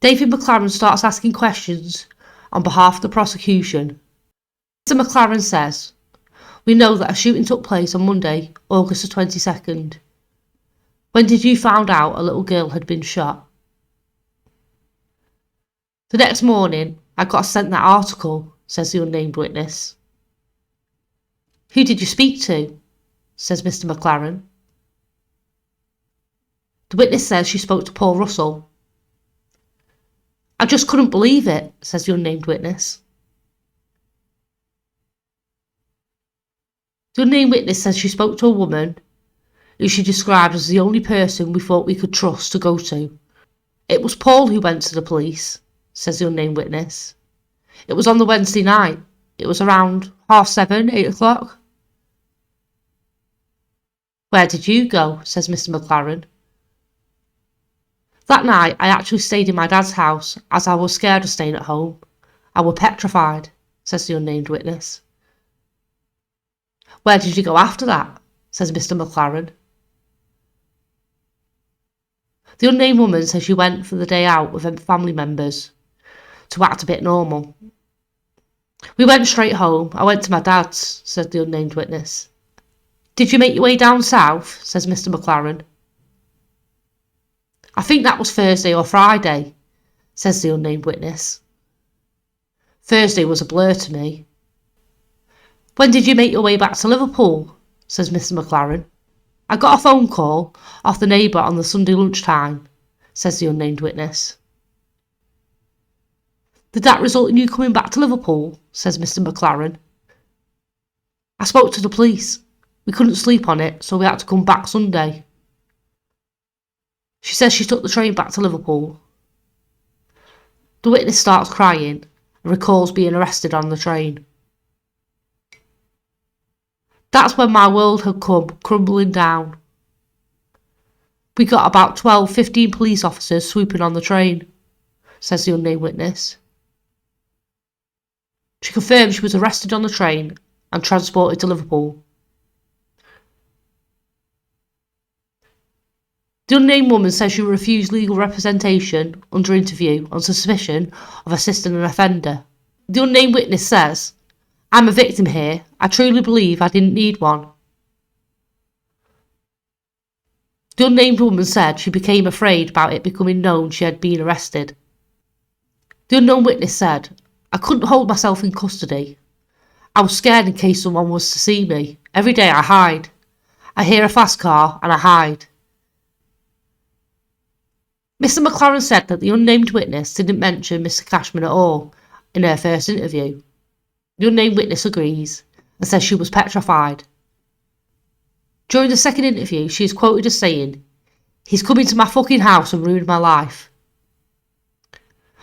David McLaren starts asking questions on behalf of the prosecution. Mr. McLaren says, "We know that a shooting took place on Monday, August the 22nd. When did you find out a little girl had been shot?" "The next morning, I got sent that article," says the unnamed witness. "Who did you speak to?" says Mr. McLaren. The witness says she spoke to Paul Russell. "I just couldn't believe it," says the unnamed witness. The unnamed witness says she spoke to a woman who she described as the only person we thought we could trust to go to. "It was Paul who went to the police," says the unnamed witness. "It was on the Wednesday night. It was around 7:30, 8 o'clock. "Where did you go?" says Mr. McLaren. "That night I actually stayed in my dad's house as I was scared of staying at home. I was petrified," says the unnamed witness. "Where did you go after that?" says Mr. McLaren. The unnamed woman says she went for the day out with family members to act a bit normal. "We went straight home. I went to my dad's," said the unnamed witness. "Did you make your way down south?" says Mr. McLaren. "I think that was Thursday or Friday," says the unnamed witness. "Thursday was a blur to me." "When did you make your way back to Liverpool?" says Mr. McLaren. "I got a phone call off the neighbour on the Sunday lunchtime," says the unnamed witness. "Did that result in you coming back to Liverpool?" says Mr. McLaren. "I spoke to the police. We couldn't sleep on it, so we had to come back Sunday." She says she took the train back to Liverpool. The witness starts crying and recalls being arrested on the train. "That's when my world had come crumbling down. We got about 12-15 police officers swooping on the train," says the unnamed witness. She confirms she was arrested on the train and transported to Liverpool. The unnamed woman says she refused legal representation under interview on suspicion of assisting an offender. The unnamed witness says, "I'm a victim here. I truly believe I didn't need one." The unnamed woman said she became afraid about it becoming known she had been arrested. The unknown witness said, "I couldn't hold myself in custody. I was scared in case someone was to see me. Every day I hide. I hear a fast car and I hide." Mr. McLaren said that the unnamed witness didn't mention Mr. Cashman at all in her first interview. The unnamed witness agrees and says she was petrified. During the second interview, she is quoted as saying, "He's come into my fucking house and ruined my life."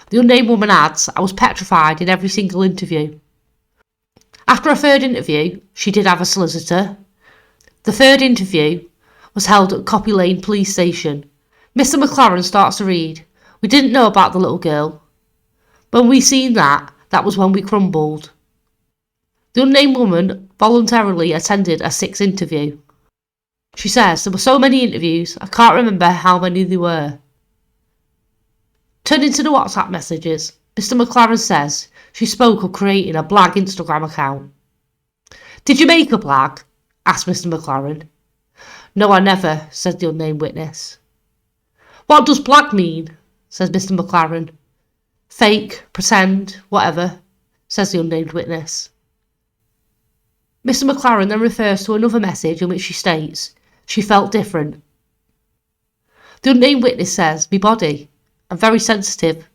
The unnamed woman adds, "I was petrified in every single interview." After a third interview, she did have a solicitor. The third interview was held at Copy Lane Police Station. Mr. McLaren starts to read, "We didn't know about the little girl. When we seen that was when we crumbled." The unnamed woman voluntarily attended a 6th interview. She says, "There were so many interviews, I can't remember how many there were." Turning to the WhatsApp messages, Mr. McLaren says she spoke of creating a blag Instagram account. "Did you make a blag?" asked Mr. McLaren. "No, I never," said the unnamed witness. "What does blag mean?" says Mr. McLaren. "Fake, pretend, whatever," says the unnamed witness. Mr. McLaren then refers to another message in which she states she felt different. The unnamed witness says, "My body, I'm very sensitive.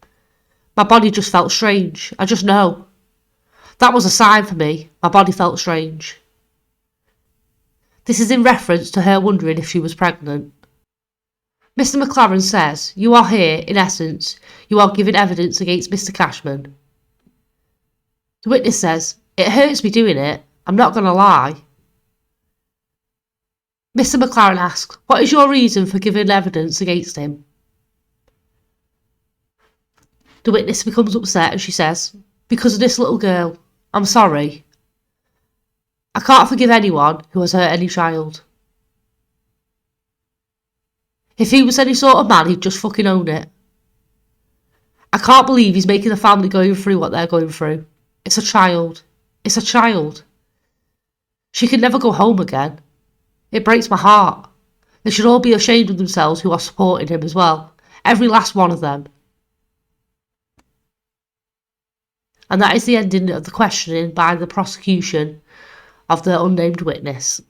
My body just felt strange. I just know. That was a sign for me. My body felt strange." This is in reference to her wondering if she was pregnant. Mr. McLaren says, "You are here, in essence, you are giving evidence against Mr. Cashman." The witness says, "It hurts me doing it. I'm not going to lie." Mr. McLaren asks, "What is your reason for giving evidence against him?" The witness becomes upset and she says, "Because of this little girl. I'm sorry. I can't forgive anyone who has hurt any child. If he was any sort of man, he'd just fucking own it." I can't believe he's making the family going through what they're going through. It's a child. It's a child. She can never go home again. It breaks my heart. They should all be ashamed of themselves who are supporting him as well. Every last one of them. And that is the ending of the questioning by the prosecution of the unnamed witness.